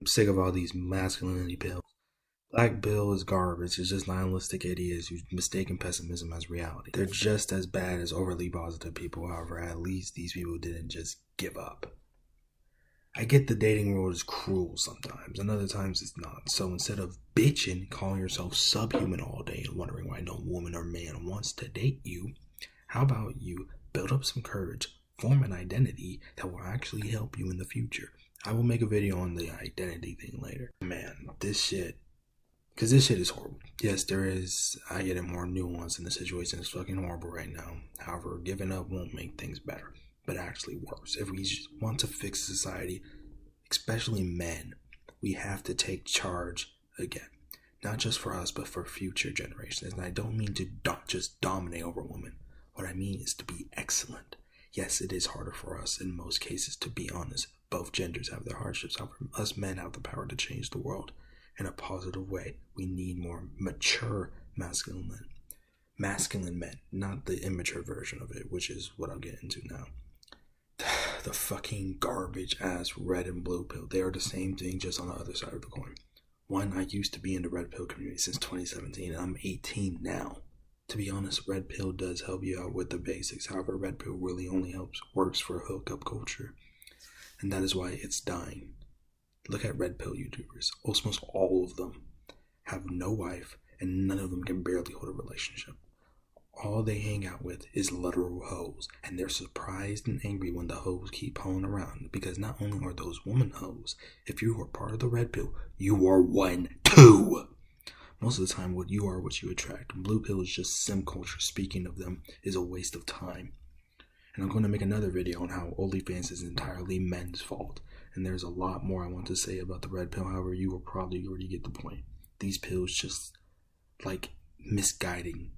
sick of all these masculinity pills. Black pill is garbage. It's just nihilistic idiots who mistaken pessimism as reality. They're just as bad as overly positive people. However, at least these people didn't just give up. I get the dating world is cruel sometimes, and other times it's not. So instead of bitching, calling yourself subhuman all day and wondering why no woman or man wants to date you, how about you build up some courage, form an identity that will actually help you in the future? I will make a video on the identity thing later. Man, this shit, because this shit is horrible. Yes, I get it more nuanced, and the situation is fucking horrible right now. However, giving up won't make things better, but actually worse. If we just want to fix society, especially men, we have to take charge again. Not just for us, but for future generations. And I don't mean to just dominate over women. What I mean is to be excellent. Yes, it is harder for us in most cases, to be honest. Both genders have their hardships. However, us men have the power to change the world in a positive way. We need more mature masculine men, not the immature version of it, which is what I'll get into now. The fucking garbage ass red and blue pill. They are the same thing, just on the other side of the coin. One, I used to be in the red pill community since 2017, and I'm 18 now. To be honest, red pill does help you out with the basics. However, red pill really only works for hookup culture, and that is why it's dying. Look at red pill YouTubers. Almost all of them have no wife, and none of them can barely hold a relationship. All they hang out with is literal hoes, and they're surprised and angry when the hoes keep hoeing around, because not only are those woman hoes, if you are part of the red pill, you are one too. Most of the time, what you are, what you attract. Blue pill is just sim culture. Speaking of them is a waste of time. And I'm going to make another video on how OnlyFans is entirely men's fault. And there's a lot more I want to say about the red pill. However, you will probably already get the point. These pills just, like, misguiding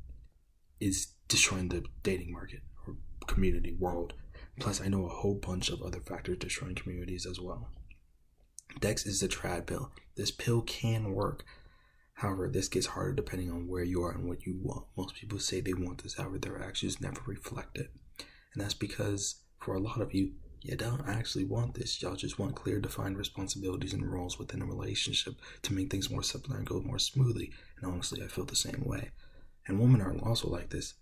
is destroying the dating market or community world. Plus, I know a whole bunch of other factors destroying communities as well. Dex is the trad pill. This pill can work. However, this gets harder depending on where you are and what you want. Most people say they want this, however, their actions never reflect it. And that's because for a lot of you, you don't actually want this. Y'all just want clear, defined responsibilities and roles within a relationship to make things more simple and go more smoothly. And honestly, I feel the same way. And women are also like this.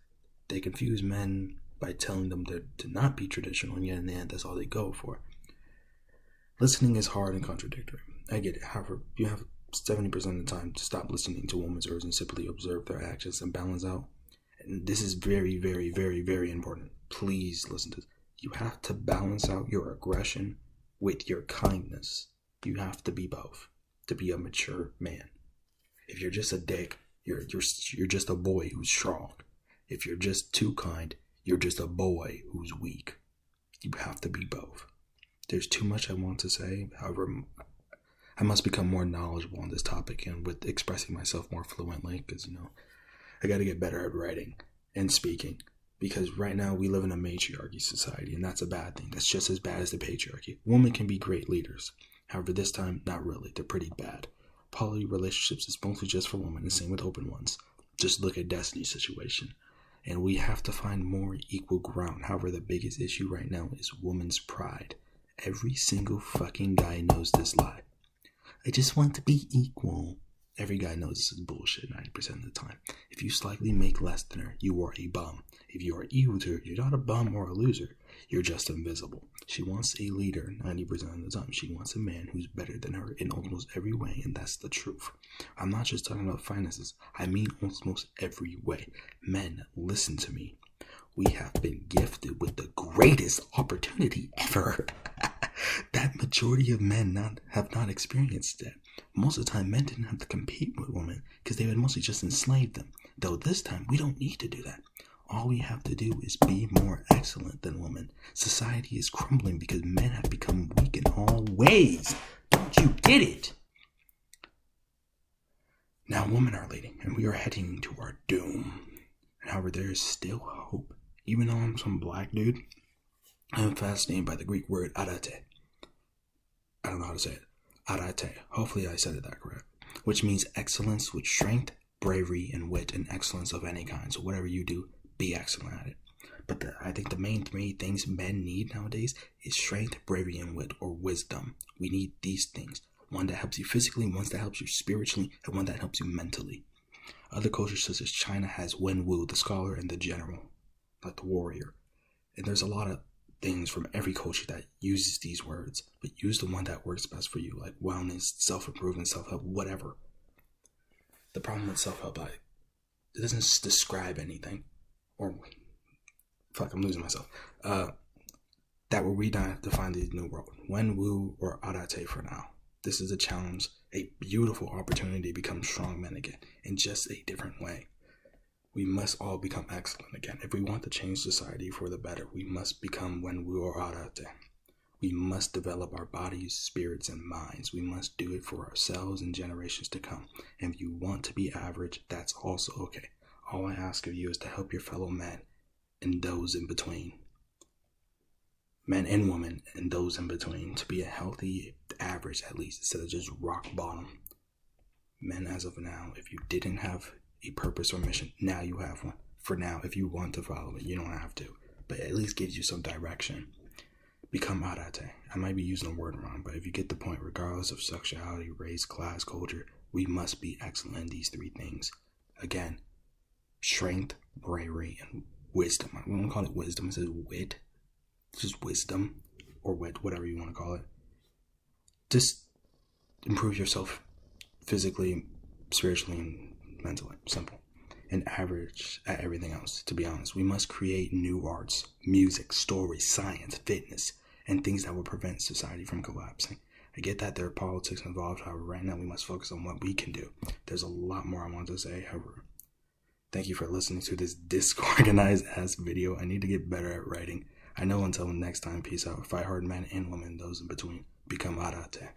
They confuse men by telling them to not be traditional, and yet in the end, that's all they go for. Listening is hard and contradictory. I get it. However, you have 70% of the time to stop listening to women's words and simply observe their actions and balance out. And this is very, very, very, very important. Please listen to this. You have to balance out your aggression with your kindness. You have to be both to be a mature man. If you're just a dick, you're just a boy who's strong. If you're just too kind, you're just a boy who's weak. You have to be both. There's too much I want to say. However, I must become more knowledgeable on this topic and with expressing myself more fluently, because, I got to get better at writing and speaking, because right now we live in a matriarchy society, and that's a bad thing. That's just as bad as the patriarchy. Women can be great leaders. However, this time, not really. They're pretty bad. Poly relationships is mostly just for women, and same with open ones. Just look at Destiny's situation. And we have to find more equal ground. However, the biggest issue right now is women's pride. Every single fucking guy knows this lie. I just want to be equal. Every guy knows this is bullshit 90% of the time. If you slightly make less than her, you are a bum. If you are equal to her, you're not a bum or a loser. You're just invisible. She wants a leader 90% of the time. She wants a man who's better than her in almost every way, and that's the truth. I'm not just talking about finances. I mean almost every way. Men, listen to me. We have been gifted with the greatest opportunity ever. That majority of men have not experienced it. Most of the time, men didn't have to compete with women because they would mostly just enslave them. Though this time, we don't need to do that. All we have to do is be more excellent than women. Society is crumbling because men have become weak in all ways. Don't you get it? Now women are leading, and we are heading to our doom. However, there is still hope. Even though I'm some black dude, I'm fascinated by the Greek word arete. I don't know how to say it. Arete. Hopefully I said it that correct. Which means excellence with strength, bravery, and wit, and excellence of any kind. So whatever you do, be excellent at it. But I think the main three things men need nowadays is strength, bravery, and wit, or wisdom. We need these things. One that helps you physically, one that helps you spiritually, and one that helps you mentally. Other cultures such as China has Wen Wu, the scholar, and the general, like the warrior. And there's a lot of things from every culture that uses these words, but use the one that works best for you, like wellness, self-improvement, self-help, whatever. The problem with self-help, it doesn't describe anything. Or, fuck, I'm losing myself. That will redefine the new world. Wen Wu or Arate for now. This is a challenge, a beautiful opportunity to become strong men again, in just a different way. We must all become excellent again. If we want to change society for the better, we must become Wen Wu or Arate. We must develop our bodies, spirits, and minds. We must do it for ourselves and generations to come. And if you want to be average, that's also okay. All I ask of you is to help your fellow men and those in between. Men and women and those in between to be a healthy average at least, instead of just rock bottom. Men, as of now, if you didn't have a purpose or mission, now you have one. For now, if you want to follow it, you don't have to, but at least gives you some direction. Become Arate. I might be using the word wrong, but if you get the point, regardless of sexuality, race, class, culture, we must be excellent in these three things. Again, strength, bravery, and wisdom. We don't call it wisdom, it says wit. It's just wisdom, or wit, whatever you want to call it. Just improve yourself physically, spiritually, and mentally. Simple. And average at everything else, to be honest. We must create new arts, music, stories, science, fitness, and things that will prevent society from collapsing. I get that there are politics involved, however, right now we must focus on what we can do. There's a lot more I want to say, however. Thank you for listening to this disorganized ass video. I need to get better at writing. I know until next time, peace out. Fight hard, men and women, those in between. Become Arate.